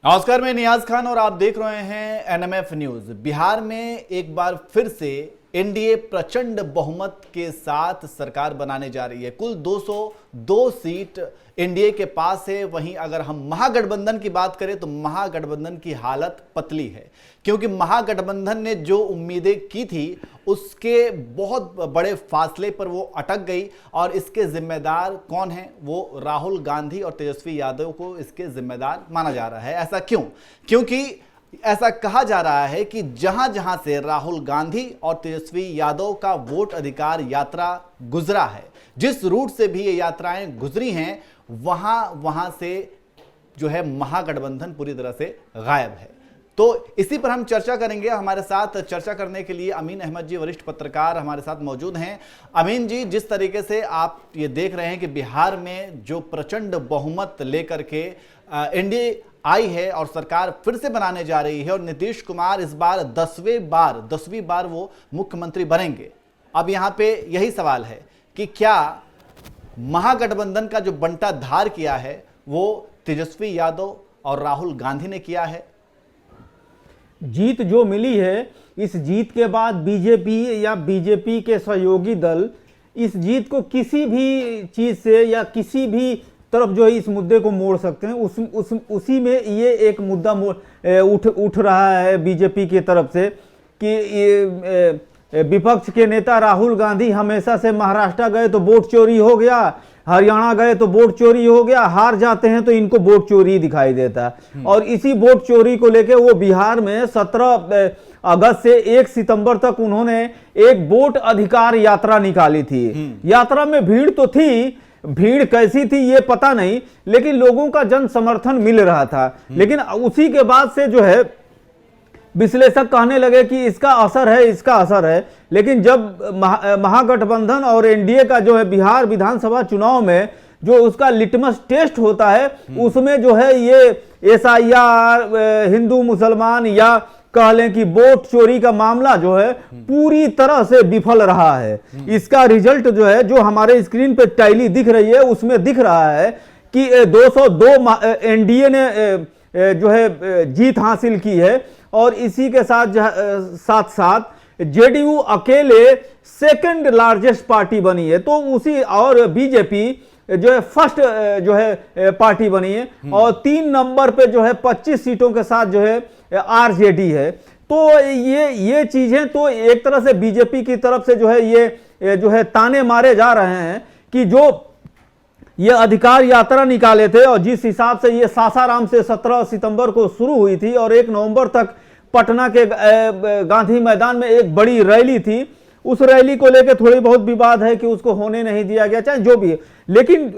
नमस्कार, मैं नियाज खान और आप देख रहे हैं एनएमएफ न्यूज। बिहार में एक बार फिर से एनडीए प्रचंड बहुमत के साथ सरकार बनाने जा रही है। कुल 202 सीट एनडीए के पास है। वहीं अगर हम महागठबंधन की बात करें तो महागठबंधन की हालत पतली है, क्योंकि महागठबंधन ने जो उम्मीदें की थी उसके बहुत बड़े फासले पर वो अटक गई। और इसके जिम्मेदार कौन है? वो राहुल गांधी और तेजस्वी यादव को इसके जिम्मेदार माना जा रहा है। ऐसा क्यों? क्योंकि ऐसा कहा जा रहा है कि जहां जहां से राहुल गांधी और तेजस्वी यादव का वोट अधिकार यात्रा गुजरा है, जिस रूट से भी ये यात्राएं गुजरी हैं, वहां से जो है महागठबंधन पूरी तरह से गायब है। तो इसी पर हम चर्चा करेंगे। हमारे साथ चर्चा करने के लिए अमीन अहमद जी, वरिष्ठ पत्रकार, हमारे साथ मौजूद हैं। अमीन जी, जिस तरीके से आप ये देख रहे हैं कि बिहार में जो प्रचंड बहुमत लेकर के एनडीए आई है और सरकार फिर से बनाने जा रही है और नीतीश कुमार इस बार 10वीं बार वो मुख्यमंत्री बनेंगे। अब यहां पे यही सवाल है कि क्या महागठबंधन का जो बंटा धार किया है वो तेजस्वी यादव और राहुल गांधी ने किया है? जीत जो मिली है, इस जीत के बाद बीजेपी या बीजेपी के सहयोगी दल इस जीत को किसी भी चीज से या किसी भी तरफ जो है इस मुद्दे को मोड़ सकते हैं। उसी में ये एक मुद्दा उठ रहा है बीजेपी की तरफ से कि ये विपक्ष के नेता राहुल गांधी हमेशा से महाराष्ट्र गए तो वोट चोरी हो गया, हरियाणा गए तो वोट चोरी हो गया, हार जाते हैं तो इनको वोट चोरी दिखाई देता है। और इसी वोट चोरी को लेकर वो बिहार में 17 अगस्त से 1 सितंबर तक उन्होंने एक वोट अधिकार यात्रा निकाली थी। यात्रा में भीड़ तो थी, भीड़ कैसी थी ये पता नहीं, लेकिन लोगों का जन समर्थन मिल रहा था। लेकिन उसी के बाद से जो है विश्लेषक कहने लगे कि इसका असर है। लेकिन जब महागठबंधन और एनडीए का जो है बिहार विधानसभा चुनाव में जो उसका लिटमस टेस्ट होता है, उसमें जो है ये एसआईआर, हिंदू मुसलमान या कह लें कि वोट चोरी का मामला जो है पूरी तरह से विफल रहा है। इसका रिजल्ट जो है, जो हमारे स्क्रीन पे टैली दिख रही है, उसमें दिख रहा है कि 202 एनडीए ने जो है जीत हासिल की है। और इसी के साथ जेडीयू अकेले सेकंड लार्जेस्ट पार्टी बनी है। तो उसी और बीजेपी जो है फर्स्ट जो है पार्टी बनी है। और 3 नंबर पे जो है 25 सीटों के साथ जो है आरजेडी है। तो ये चीजें तो एक तरह से बीजेपी की तरफ से जो है ये जो है ताने मारे जा रहे हैं कि जो ये अधिकार यात्रा निकाले थे और जिस हिसाब से ये सासाराम से 17 सितंबर को शुरू हुई थी और 1 नवंबर तक पटना के गांधी मैदान में एक बड़ी रैली थी, उस रैली को लेकर थोड़ी बहुत विवाद है कि उसको होने नहीं दिया गया, चाहे जो भी है। लेकिन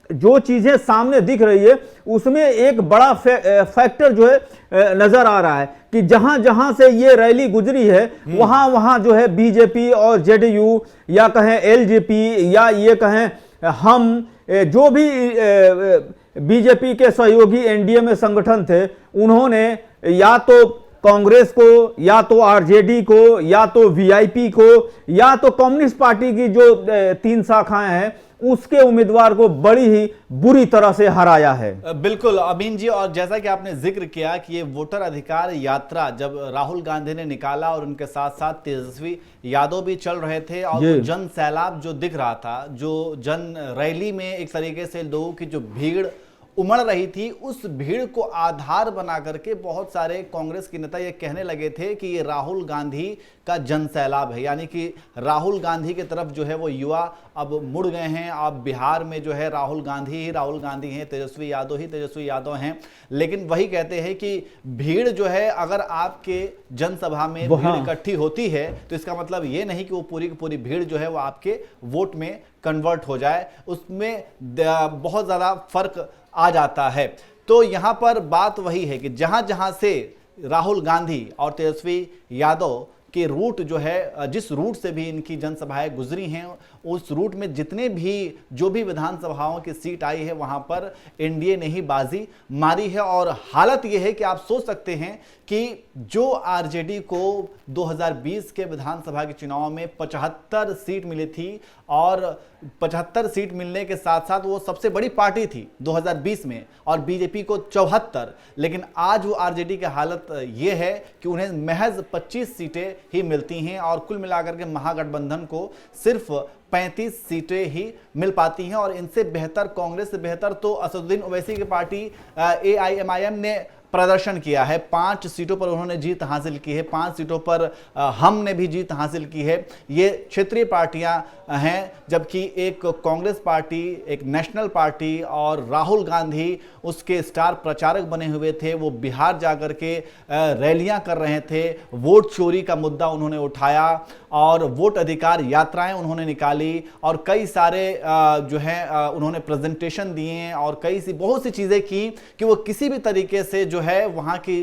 जो चीजें सामने दिख रही है उसमें एक बड़ा फैक्टर जो है नजर आ रहा है कि जहां जहां से ये रैली गुजरी है वहां वहां जो है बीजेपी और जेडीयू या कहें एलजेपी या ये कहें हम जो भी बीजेपी के सहयोगी एनडीए में संगठन थे, उन्होंने या तो कांग्रेस को या तो आरजेडी को या तो वीआईपी को या तो कम्युनिस्ट पार्टी की जो 3 शाखाएं हैं उसके उम्मीदवार को बड़ी ही बुरी तरह से हराया है। बिल्कुल अमीन जी, और जैसा कि आपने जिक्र किया कि ये वोटर अधिकार यात्रा जब राहुल गांधी ने निकाला और उनके साथ साथ तेजस्वी यादव भी चल रहे थे और जन सैलाब जो दिख रहा था, जो जन रैली में एक तरीके से लोगों की जो भीड़ उमड़ रही थी, उस भीड़ को आधार बना करके बहुत सारे कांग्रेस के नेता ये कहने लगे थे कि ये राहुल गांधी का जन सैलाब है। यानी कि राहुल गांधी की तरफ जो है वो युवा अब मुड़ गए हैं। अब बिहार में जो है राहुल गांधी हैं, तेजस्वी यादव हैं। लेकिन वही कहते हैं कि भीड़ जो है, अगर आपके जनसभा में भीड़ इकट्ठी होती है तो इसका मतलब ये नहीं कि वो पूरी की पूरी भीड़ जो है वो आपके वोट में कन्वर्ट हो जाए। उसमें बहुत ज्यादा फर्क आ जाता है। तो यहां पर बात वही है कि जहां जहां से राहुल गांधी और तेजस्वी यादव कि रूट जो है, जिस रूट से भी इनकी जनसभाएं गुजरी हैं, उस रूट में जितने भी जो भी विधानसभाओं की सीट आई है वहां पर एनडीए ने ही बाजी मारी है। और हालत यह है कि आप सोच सकते हैं कि जो आरजेडी को 2020 के विधानसभा के चुनाव में 75 सीट मिली थी और 75 सीट मिलने के साथ साथ वो सबसे बड़ी पार्टी थी 2020 में, और बीजेपी को 74, लेकिन आज वो आरजेडी की हालत ये है कि उन्हें महज 25 सीटें ही मिलती हैं और कुल मिलाकर के महागठबंधन को सिर्फ 35 सीटें ही मिल पाती हैं। और इनसे बेहतर, कांग्रेस से बेहतर तो असदुद्दीन ओवैसी की पार्टी AIMIM ने प्रदर्शन किया है। 5 सीटों पर उन्होंने जीत हासिल की है, 5 सीटों पर हम ने भी जीत हासिल की है। ये क्षेत्रीय पार्टियां हैं, जबकि एक कांग्रेस पार्टी, एक नेशनल पार्टी और राहुल गांधी उसके स्टार प्रचारक बने हुए थे। वो बिहार जाकर के रैलियां कर रहे थे, वोट चोरी का मुद्दा उन्होंने उठाया और वोट अधिकार यात्राएं उन्होंने निकाली और कई सारे जो है उन्होंने प्रेजेंटेशन दिए और कई सी बहुत सी चीजें की कि वो किसी भी तरीके से जो है वहां की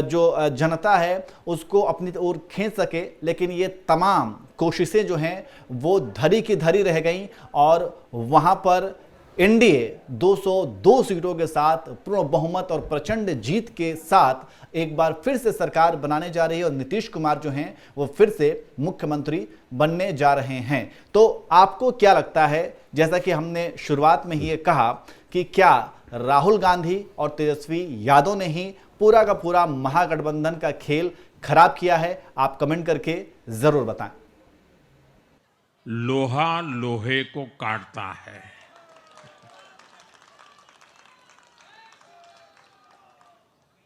जो जनता है उसको अपनी ओर खींच सके। लेकिन ये तमाम कोशिशें जो हैं वो धरी की धरी रह गईं और वहां पर एनडीए 202 सीटों के साथ पूर्ण बहुमत और प्रचंड जीत के साथ एक बार फिर से सरकार बनाने जा रही है और नीतीश कुमार जो हैं वो फिर से मुख्यमंत्री बनने जा रहे हैं। तो आपको क्या लगता है, जैसा कि हमने शुरुआत में ही ये कहा कि क्या राहुल गांधी और तेजस्वी यादव ने ही पूरा का पूरा महागठबंधन का खेल खराब किया है? आप कमेंट करके जरूर बताएं। लोहा लोहे को काटता है।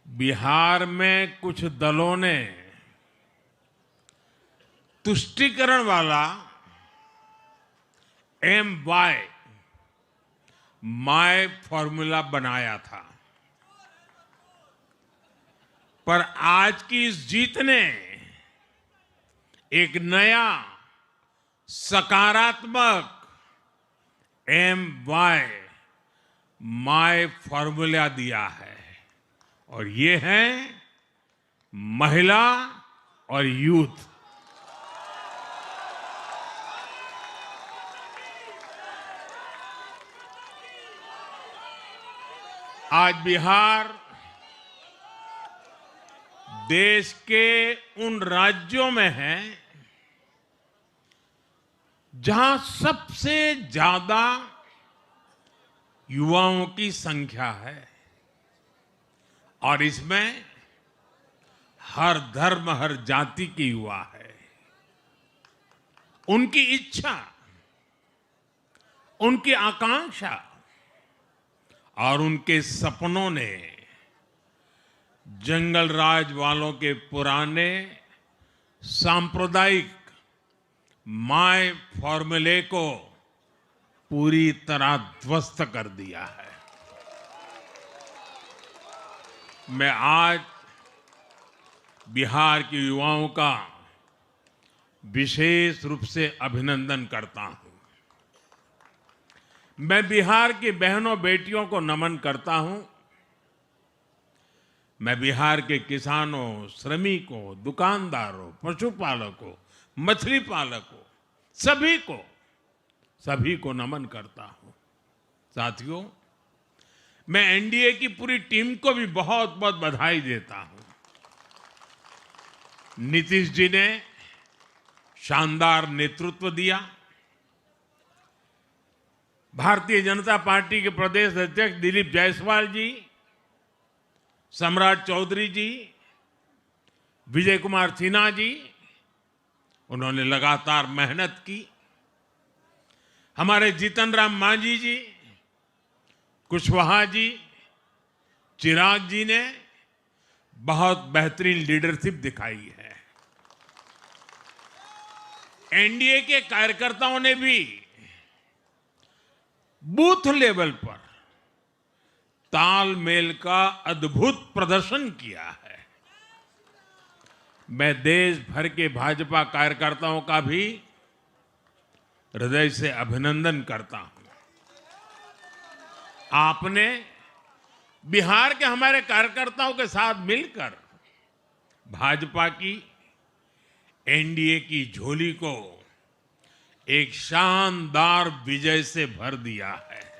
बिहार में कुछ दलों ने तुष्टीकरण वाला MY माय फॉर्मूला बनाया था, पर आज की इस जीत ने एक नया सकारात्मक MY माय फॉर्मूला दिया है और ये है महिला और यूथ। आज बिहार देश के उन राज्यों में है जहां सबसे ज्यादा युवाओं की संख्या है और इसमें हर धर्म, हर जाति के युवा है। उनकी इच्छा, उनकी आकांक्षा और उनके सपनों ने जंगल राज वालों के पुराने सांप्रदायिक माय फॉर्मूले को पूरी तरह ध्वस्त कर दिया है। मैं आज बिहार के युवाओं का विशेष रूप से अभिनंदन करता हूं। मैं बिहार की बहनों बेटियों को नमन करता हूं। मैं बिहार के किसानों, श्रमिकों, दुकानदारों, पशुपालकों, मछली पालकों, सभी को नमन करता हूं। साथियों, मैं एनडीए की पूरी टीम को भी बहुत बहुत बधाई देता हूं। नीतीश जी ने शानदार नेतृत्व दिया। भारतीय जनता पार्टी के प्रदेश अध्यक्ष दिलीप जायसवाल जी, सम्राट चौधरी जी, विजय कुमार सिन्हा जी, उन्होंने लगातार मेहनत की। हमारे जीतन राम मांझी जी, कुशवाहा जी, चिराग जी ने बहुत बेहतरीन लीडरशिप दिखाई है। एनडीए के कार्यकर्ताओं ने भी बूथ लेवल पर तालमेल का अद्भुत प्रदर्शन किया है। मैं देश भर के भाजपा कार्यकर्ताओं का भी हृदय से अभिनंदन करता हूं। आपने बिहार के हमारे कार्यकर्ताओं के साथ मिलकर भाजपा की एनडीए की झोली को एक शानदार विजय से भर दिया है।